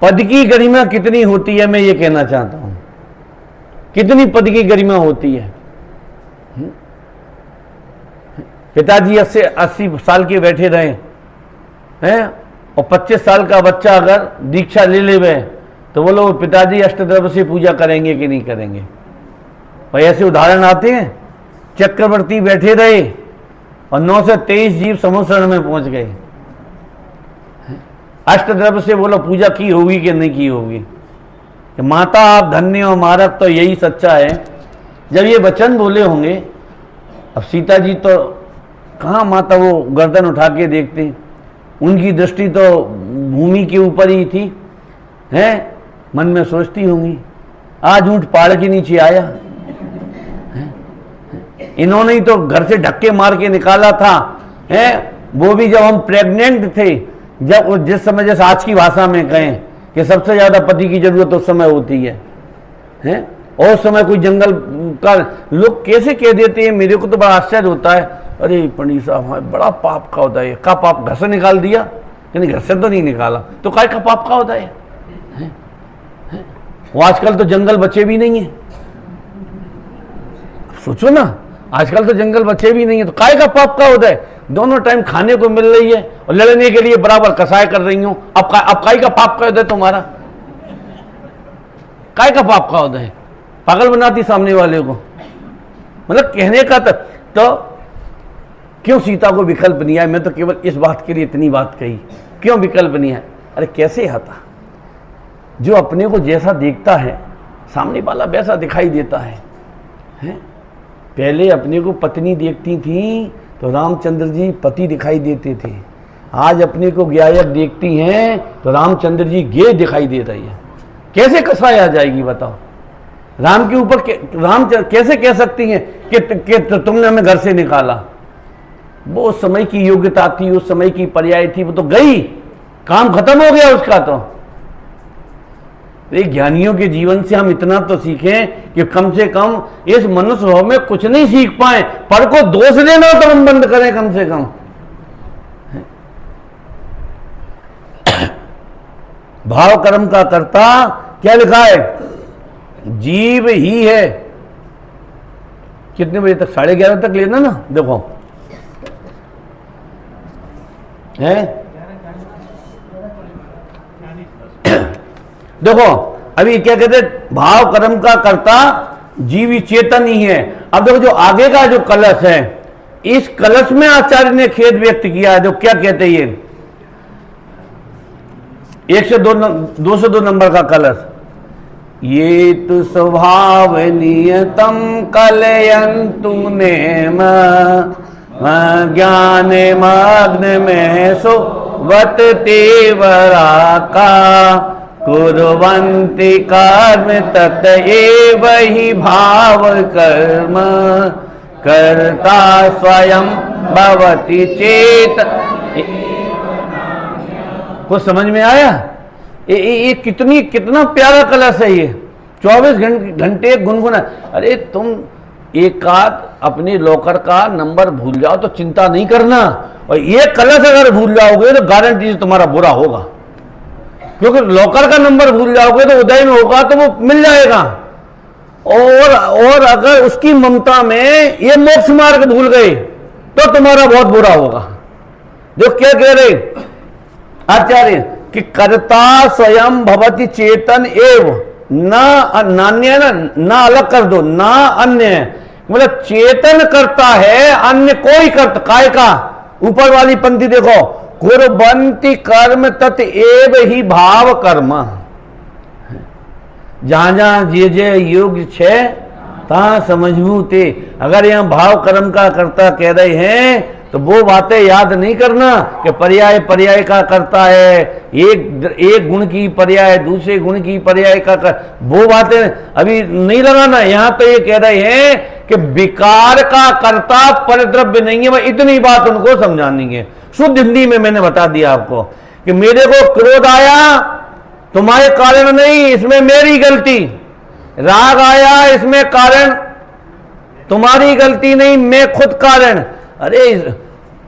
पद की गरिमा कितनी होती है, मैं ये कहना चाहता हूं, कितनी पद की गरिमा होती है। पिताजी 80 साल के बैठे रहे हैं और 25 साल का बच्चा अगर दीक्षा ले ले तो बोलो पिताजी अष्टद्रव्य से पूजा करेंगे कि नहीं करेंगे? और ऐसे उदाहरण आते हैं। चक्रवर्ती बैठे रहे और 9 से 23 जीव समुद्र में पहुंच गए। अष्टद्रव्य से बोलो पूजा की होगी कि नहीं की होगी? कि माता आप धन्य हो, मार्ग तो यही सच्चा है। जब ये वचन बोले होंगे, अब सीता जी तो कहाँ माता वो गर्दन उठा के देखते, उनकी दृष्टि तो भूमि के ऊपर ही थी। हैं? मन में सोचती होंगी आज ऊंट पहाड़ के नीचे आया, इन्होंने ही तो घर से धक्के मार के निकाला था। हैं? वो भी जब हम प्रेग्नेंट थे, जब जिस समय जैसे आज की भाषा में कहें कि सबसे ज्यादा पति की जरूरत उस समय होती है। हैं? और उस समय कोई जंगल का लोग कैसे कह देते हैं, मेरे को तो बड़ा आश्चर्य होता है। अरे पंडित साहब बड़ा पाप का होता है। का पाप घर से निकाल दिया? यानी घर से तो नहीं निकाला, तो काय का पाप का होता है? वो आजकल तो जंगल बचे भी नहीं है। सोचो ना, आजकल तो जंगल बचे भी नहीं है, तो काय का पाप का होता है? दोनों टाइम खाने को मिल रही है और लड़ने के लिए बराबर कसाय कर रही हूं। अब काय का पाप का होता है तुम्हारा? काय का पाप का होता है? पागल बनाती सामने वाले को। मतलब कहने का तो क्यों सीता को विकल्प नहीं है? मैं तो केवल इस बात के लिए इतनी बात कही, क्यों विकल्प नहीं है? अरे कैसे आता? जो अपने को जैसा देखता है सामने वाला वैसा दिखाई देता है। हैं? पहले अपने को पत्नी देखती थी तो रामचंद्र जी पति दिखाई देते थे। आज अपनी को गायक देखती हैं तो रामचंद्र जी गे दिखाई दे रही है। कैसे कसाई आ जाएगी बताओ? राम के ऊपर राम कैसे कह सकती हैं कि तुमने हमें घर से निकाला? वो उस समय की योग्यता थी, उस समय की पर्याय थी, वो तो गई, काम खत्म हो गया उसका। तो ज्ञानियों के जीवन से हम इतना तो सीखें कि कम से कम इस मनुष्य भाव में कुछ नहीं सीख पाए, पर को दोष देना तो हम बंद करें कम से कम। भाव कर्म का कर्ता क्या लिखा है? जीव ही है। कितने बजे तक? 11:30 तक लेना ना। देखो है, देखो अभी क्या कहते, भाव कर्म का कर्ता जीव चेतन ही है। अब देखो जो आगे का जो कलश है, इस कलश में आचार्य ने खेद व्यक्त किया है। जो क्या कहते हैं, ये 202 नंबर का कलश, ये तो स्वभाव नियतम कलयंतु नेम ज्ञान मग्न में सोवत तेवरा का कुर्वन्ति कर्म तत एव हि भाव कर्म कर्ता स्वयं भवति चेत। कुछ समझ में आया? ये कितना प्यारा कलश है ये। 24 घंटे गुनगुना। अरे तुम एक आध अपने लॉकर का नंबर भूल जाओ तो चिंता नहीं करना, और ये कलश अगर भूल जाओगे तो गारंटी से तुम्हारा बुरा होगा, क्योंकि लॉकर का नंबर भूल जाओगे तो उदय में होगा तो वो मिल जाएगा। और अगर उसकी ममता में ये मोक्ष मार्ग भूल गए तो तुम्हारा बहुत बुरा होगा। जो क्या कह रहे आचार्य कि कर्ता स्वयं भवति चेतन एव नान्य, ना अलग कर दो, ना अन्य, मतलब चेतन करता है, अन्य कोई करता काय का। ऊपर वाली पंक्ति देखो, कुर्वन्ति कर्म तत् एव ही भाव कर्म। जहां जहां जे योग्य छे तहां समझबू ते। अगर यहां भाव कर्म का कर्ता कह रहे हैं तो वो बातें याद नहीं करना कि पर्याय पर्याय का करता है, एक गुण की पर्याय दूसरे गुण की पर्याय का वो बातें अभी नहीं लगाना। यहां तो ये कह रहे हैं कि विकार का कर्ता परद्रव्य नहीं है। मैं इतनी बात उनको समझानी है। शुद्ध हिंदी में मैंने बता दिया आपको कि मेरे को क्रोध आया तुम्हारे कारण नहीं, इसमें मेरी गलती। राग आया, इसमें कारण तुम्हारी गलती नहीं, मैं खुद कारण। अरे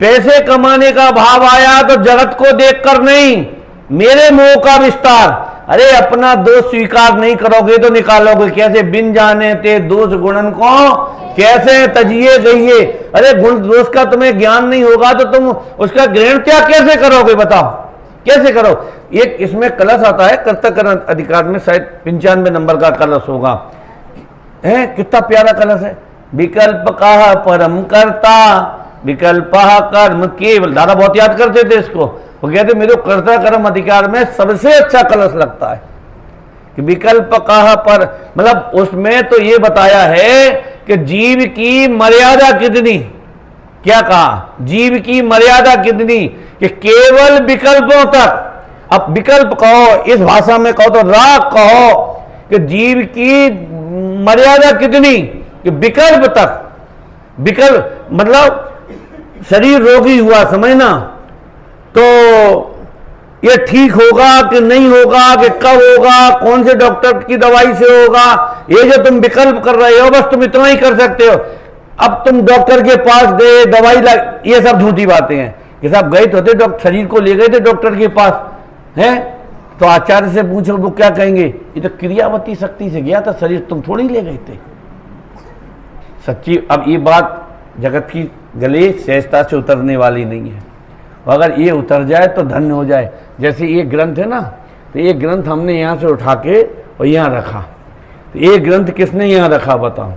पैसे कमाने का भाव आया तो जगत को देखकर नहीं, मेरे मोह का विस्तार। अरे अपना दोष स्वीकार नहीं करोगे तो निकालोगे कैसे? बिन जाने ते दोष गुणन को कैसे तजिए गइए। अरे गुण दोष का तुम्हें ज्ञान नहीं होगा तो तुम उसका ग्रहण त्याग कैसे करोगे? बताओ कैसे करो? एक इसमें कलश आता है कर्तव्य अधिकार में, शायद 95 नंबर का कलश होगा। है कितना प्यारा कलश है। विकल्प का परम कर्ता विकल्प कर्म केवल। दादा बहुत याद करते थे इसको। वो कहते मेरे को कर्ता कर्म अधिकार में सबसे अच्छा कलश लगता है कि विकल्प कहा पर, मतलब उसमें तो ये बताया है कि जीव की मर्यादा कितनी। क्या कहा? जीव की मर्यादा कितनी कि केवल विकल्पों तक। अब विकल्प कहो, इस भाषा में कहो तो राग कहो कि जीव की मर्यादा कितनी कि विकल्प तक। विकल्प मतलब शरीर रोगी हुआ समझना, तो ये ठीक होगा कि नहीं होगा, कि कब होगा, कौन से डॉक्टर की दवाई से होगा, ये जो तुम विकल्प कर रहे हो बस तुम इतना ही कर सकते हो। अब तुम डॉक्टर के पास गए, दवाई ये सब झूठी बातें हैं। कि साहब गए तो थे डॉक्टर, शरीर को ले गए थे डॉक्टर के पास हैं, तो आचार्य से पूछो वो क्या कहेंगे? ये तो क्रियावती शक्ति से गया था शरीर, तुम थोड़ी ले गए थे। सच्ची अब ये बात जगत की गले सहजता से उतरने वाली नहीं है। अगर ये उतर जाए तो धन्य हो जाए। जैसे ये ग्रंथ है ना, तो ये ग्रंथ हमने यहाँ से उठा के और यहाँ रखा, तो ये ग्रंथ किसने यहाँ रखा बताओ?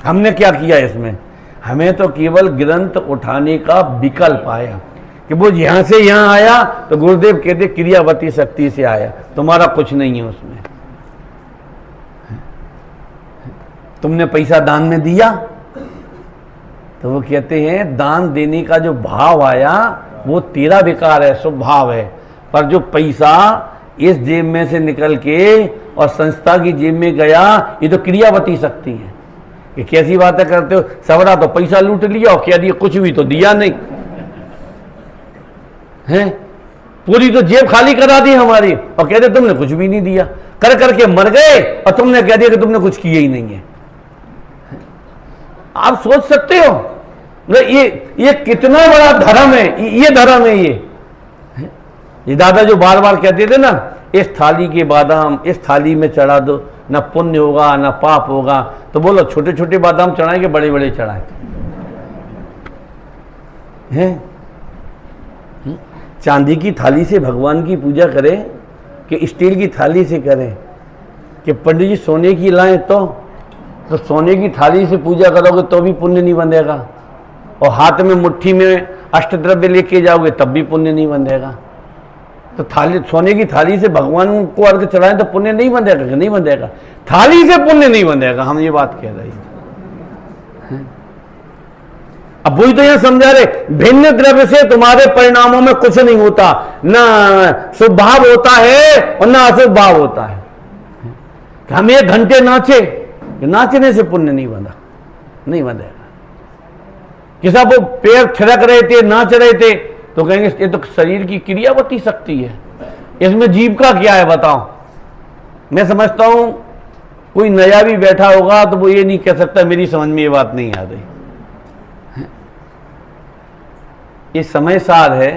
हमने क्या किया इसमें? हमें तो केवल ग्रंथ उठाने का विकल्प आया कि वो यहाँ से यहाँ आया, तो गुरुदेव कहते क्रियावती शक्ति से आया, तुम्हारा कुछ नहीं है उसमें। तुमने पैसा दान में दिया तो वो कहते हैं दान देने का जो भाव आया वो तेरा विकार है, स्वभाव है। पर जो पैसा इस जेब में से निकल के और संस्था की जेब में गया, ये तो क्रियावती शक्ति है। ये कैसी बातें करते हो, सवरा तो पैसा लूट लिया और कह दिया कुछ भी तो दिया नहीं है, पूरी तो जेब खाली करा दी हमारी और कहते तुमने कुछ भी नहीं दिया, कर करके मर गए और तुमने कह दिया कि तुमने कुछ किया ही नहीं है। आप सोच सकते हो ये कितना बड़ा धर्म है, ये धर्म है। ये दादा जो बार बार कहते थे ना, इस थाली के बादाम इस थाली में चढ़ा दो, ना पुण्य होगा ना पाप होगा। तो बोलो छोटे छोटे बादाम चढ़ाए कि बड़े बड़े चढ़ाए हैं? चांदी की थाली से भगवान की पूजा करें कि स्टील की थाली से करें? कि पंडित जी सोने की लाएं तो सोने की थाली से पूजा करोगे तो भी पुण्य नहीं बंधेगा, और हाथ में मुट्ठी में अष्टद्रव्य लेके जाओगे तब भी पुण्य नहीं बंधेगा। तो थाली, सोने की थाली से भगवान को अर्घ चढ़ाएं तो पुण्य नहीं बंधेगा कि नहीं बंधेगा? थाली से पुण्य नहीं बंधेगा, हम ये बात कह रहे हैं। अब वही तो यहां समझा रहे, भिन्न द्रव्य से तुम्हारे परिणामों में कुछ नहीं होता, ना शुभ भाव होता है और ना अशुभ भाव होता है। हम 1 घंटे नाचे, नाचने से पुण्य नहीं बंधा, नहीं बंधेगा। किसा वो पैर थिरक रहे थे, नाच रहे थे, तो कहेंगे ये तो शरीर की क्रियावती शक्ति है, इसमें जीव का क्या है बताओ। मैं समझता हूं कोई नया भी बैठा होगा तो वो ये नहीं कह सकता मेरी समझ में ये बात नहीं आ रही। ये समय सार है,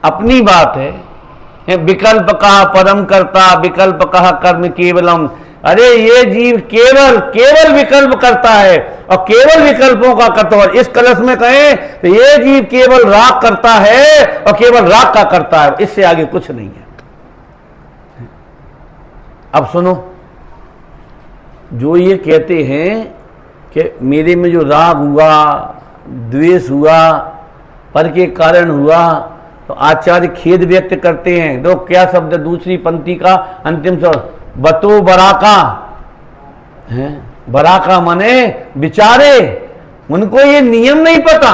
अपनी बात है। विकल्प कहा परम करता, विकल्प कहा कर्म केवलम। अरे ये जीव केवल विकल्प करता है और केवल विकल्पों का कठोर। इस कलश में कहें तो ये जीव केवल राग करता है और केवल राग का करता है, इससे आगे कुछ नहीं है। अब सुनो, जो ये कहते हैं कि मेरे में जो राग हुआ, द्वेष हुआ, पर के कारण हुआ, तो आचार्य खेद व्यक्त करते हैं। दो क्या शब्द, दूसरी पंक्ति का अंतिम शब्द बतो बराका है। बराका माने बिचारे, उनको ये नियम नहीं पता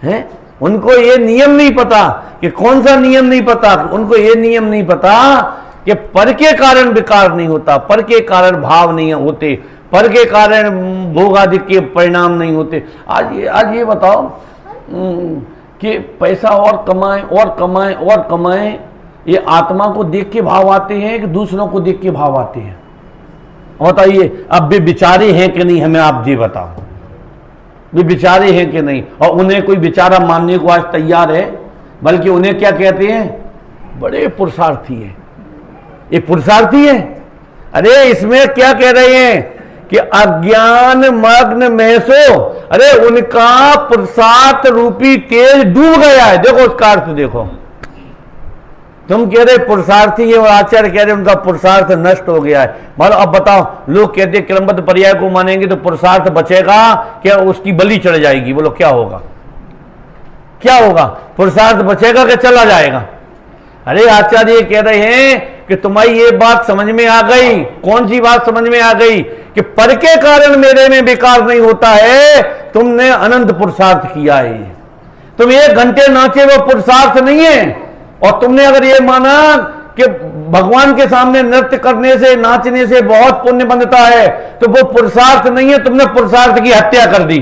है, उनको ये नियम नहीं पता। कि कौन सा नियम नहीं पता? उनको ये नियम नहीं पता कि पर के कारण विकार नहीं होता, पर के कारण भाव नहीं होते, पर के कारण भोग आदि के परिणाम नहीं होते। आज ये बताओ कि पैसा और कमाएं और कमाएं और कमाएं, ये आत्मा को देख के भाव आते हैं कि दूसरों को देख के भाव आते हैं? बताइए, अब भी बेचारे हैं कि नहीं, हमें आप जी बताओ, भी बेचारे हैं कि नहीं? और उन्हें कोई बेचारा मानने को आज तैयार है, बल्कि उन्हें क्या कहते हैं? बड़े पुरुषार्थी है। ये पुरुषार्थी है। अरे इसमें क्या कह रहे हैं कि अज्ञान मग्न महसो, अरे उनका पुरुषार्थ रूपी तेज डूब गया है। देखो उसका अर्थ देखो, तुम कह रहे पुरुषार्थी है और आचार्य कह रहे उनका पुरुषार्थ नष्ट हो गया है। मतलब अब बताओ, लोग कहते हैं क्रमबद्ध पर्याय को मानेंगे तो पुरुषार्थ बचेगा क्या? उसकी बलि चढ़ जाएगी। बोलो क्या होगा? क्या होगा? पुरुषार्थ बचेगा कि चला जाएगा? अरे आचार्य कह रहे हैं कि तुम्हारी ये बात समझ में आ गई। कौन सी बात समझ में आ गई? कि पर के कारण मेरे में विकार नहीं होता है, तुमने अनंत पुरुषार्थ किया है। तुम 1 घंटे नाचे वो पुरुषार्थ नहीं है। और तुमने अगर ये माना कि भगवान के सामने नृत्य करने से, नाचने से बहुत पुण्य बनता है, तो वो पुरुषार्थ नहीं है, तुमने पुरुषार्थ की हत्या कर दी।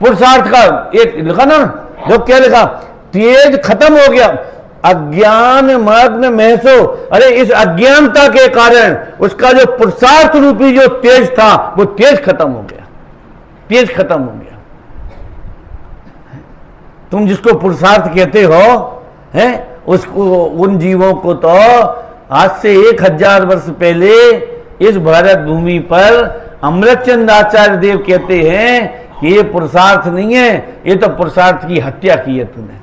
पुरुषार्थ का एक लिखा ना, जो क्या लिखा? तेज खत्म हो गया, अज्ञान मग्न महसो। अरे इस अज्ञानता के कारण उसका जो पुरुषार्थ रूपी जो तेज था वो तेज खत्म हो गया, तेज खत्म हो गया। तुम जिसको पुरुषार्थ कहते हो है, उसको, उन जीवों को तो आज से 1000 वर्ष पहले इस भारत भूमि पर अमृतचंद आचार्य देव कहते हैं कि ये पुरुषार्थ नहीं है, ये तो पुरुषार्थ की हत्या की है तूने।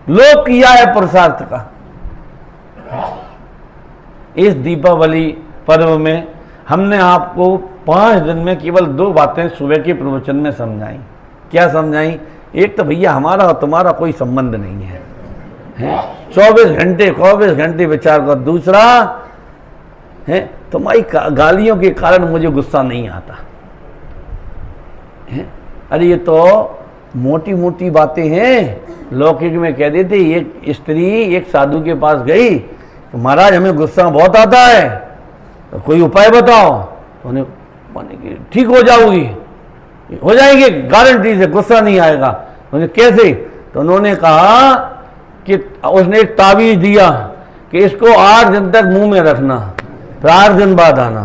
लोप किया है पुरुषार्थ का। इस दीपावली पर्व में हमने आपको 5 दिन में केवल 2 बातें सुबह के प्रवचन में समझाई। क्या समझाई? एक तो भैया हमारा और तुम्हारा कोई संबंध नहीं है, 24 घंटे विचार कर। दूसरा है, तुम्हारी गालियों के कारण मुझे गुस्सा नहीं आता है। अरे ये तो मोटी मोटी बातें हैं। लौकिक में कह देते एक स्त्री एक साधु के पास गई तो महाराज हमें गुस्सा बहुत आता है, तो कोई उपाय बताओ। तो उन्हें माने कि ठीक हो जाओगी, हो जाएंगे गारंटी से, गुस्सा नहीं आएगा। उन्हें कैसे? तो उन्होंने कहा कि उसने एक तावीज दिया कि इसको 8 दिन तक मुंह में रखना, फिर 8 दिन बाद आना।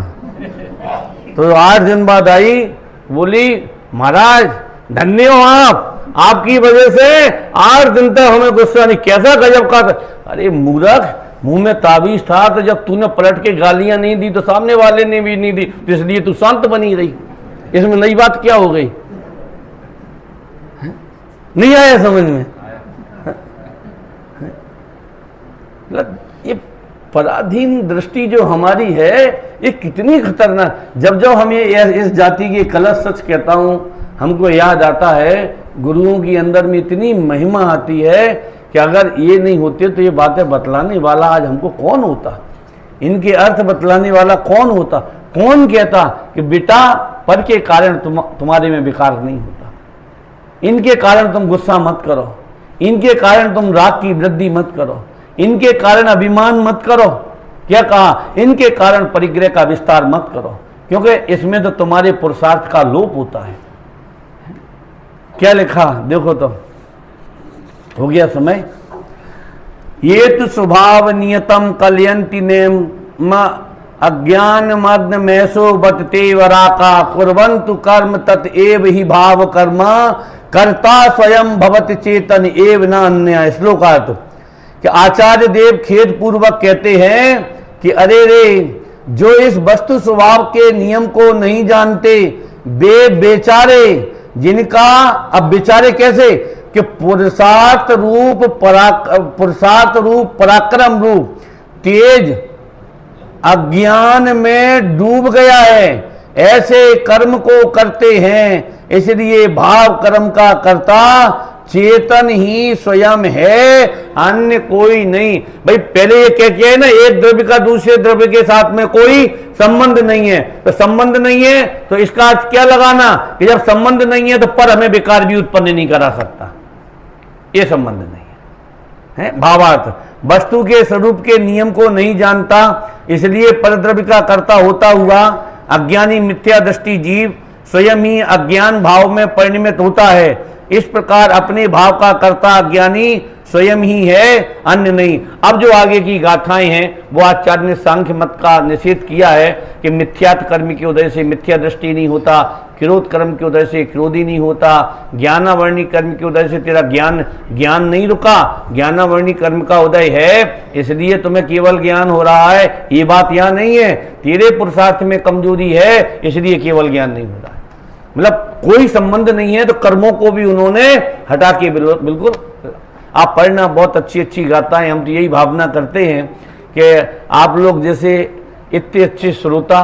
तो 8 दिन बाद आई, बोली महाराज धन्य हो आप, आपकी वजह से 8 दिन तक हमें गुस्सा नहीं। कैसा गजब का था? अरे मूर्ख, मुंह में ताबीज था तो जब तूने पलट के गालियां नहीं दी तो सामने वाले ने भी नहीं दी, तो इसलिए तू शांत बनी रही। इसमें नई बात क्या हो गई? नहीं आया समझ में? ये पराधीन दृष्टि जो हमारी है ये कितनी खतरनाक। जब जब हम ये इस जाति की कलश सच कहता हूं, हमको याद आता है गुरुओं की अंदर में इतनी महिमा आती है कि अगर ये नहीं होते तो ये बातें बतलाने वाला आज हमको कौन होता, इनके अर्थ बतलाने वाला कौन होता। कौन कहता कि बेटा पर के कारण तुम्हारे में विकार नहीं होता, इनके कारण तुम गुस्सा मत करो, इनके कारण तुम राग की वृद्धि मत करो, इनके कारण अभिमान मत करो। क्या कहा? इनके कारण परिग्रह का विस्तार मत करो, क्योंकि इसमें तो तुम्हारे पुरुषार्थ का लोप होता है। क्या लिखा देखो तो, हो गया समय। ये तो स्वभाव नियतम कलयंति नेम अज्ञान मग्न मैसो बतते वराका कुर्वन्तु कर्म तत एव ही भाव कर्मा कर्ता स्वयं भवत चेतन एव न अन्य। श्लोकार्थ कि आचार्य देव खेद पूर्वक कहते हैं कि अरे रे, जो इस वस्तु स्वभाव के नियम को नहीं जानते वे बेचारे, जिनका अब बेचारे कैसे कि पुरुषार्थ रूप पराक्रम रूप तेज अज्ञान में डूब गया है, ऐसे कर्म को करते हैं। इसलिए भाव कर्म का कर्ता चेतन ही स्वयं है, अन्य कोई नहीं। भाई पहले ये क्या है ना, एक द्रव्य का दूसरे द्रव्य के साथ में कोई संबंध नहीं है। तो संबंध नहीं है तो इसका अर्थ क्या लगाना कि जब संबंध नहीं है तो पर हमें विकार भी उत्पन्न नहीं करा सकता, ये संबंध नहीं है। भावार्थ वस्तु के स्वरूप के नियम को नहीं जानता, इसलिए परद्रव्य का कर्ता होता हुआ अज्ञानी मिथ्या दृष्टि जीव स्वयं ही अज्ञान भाव में परिणमित होता है। इस प्रकार अपने भाव का कर्ता अज्ञानी स्वयं ही है, अन्य नहीं। अब जो आगे की गाथाएं हैं वो आचार्य ने सांख्य मत का निषेध किया है कि मिथ्यात्व कर्म के उदय से मिथ्या दृष्टि नहीं होता, क्रोध कर्म के उदय से क्रोधी नहीं होता, ज्ञानावर्णी कर्म के उदय से तेरा ज्ञान नहीं रुका, ज्ञानावर्णी कर्म का उदय है इसलिए तुम्हें केवल ज्ञान हो रहा है, ये बात यहाँ नहीं है। तेरे पुरुषार्थ में कमजोरी है इसलिए केवल ज्ञान नहीं हो रहा है। मतलब कोई संबंध नहीं है, तो कर्मों को भी उन्होंने हटा के बिल्कुल। आप पढ़ना, बहुत अच्छी अच्छी गाथाएं। हम तो यही भावना करते हैं कि आप लोग जैसे इतने अच्छे श्रोता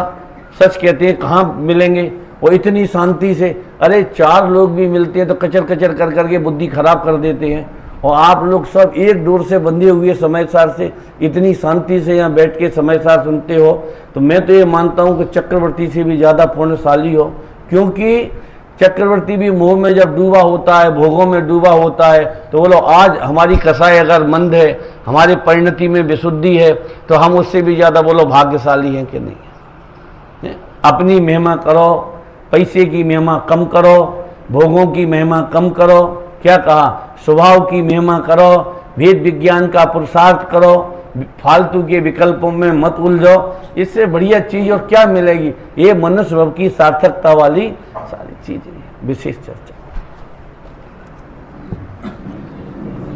सच कहते हैं कहाँ मिलेंगे, वो इतनी शांति से। अरे 4 लोग भी मिलते हैं तो कचर कचर कर करके बुद्धि खराब कर देते हैं, और आप लोग सब एक डोर से बंधे हुए समाचार से इतनी शांति से यहाँ बैठ के समाचार सुनते हो। तो मैं तो ये मानता हूँ कि चक्रवर्ती से भी ज़्यादा पुण्यशाली हो, क्योंकि चक्रवर्ती भी मोह में जब डूबा होता है, भोगों में डूबा होता है, तो बोलो आज हमारी कसाई अगर मंद है, हमारी परिणति में विशुद्धि है, तो हम उससे भी ज़्यादा बोलो भाग्यशाली हैं कि नहीं। अपनी महिमा करो, पैसे की महिमा कम करो, भोगों की महिमा कम करो। क्या कहा? स्वभाव की महिमा करो, वेद विज्ञान का पुरुषार्थ करो, फालतू के विकल्पों में मत उलझो। इससे बढ़िया चीज और क्या मिलेगी? ये मनुष्य भव की सार्थकता वाली सारी चीजें, विशेष चर्चा।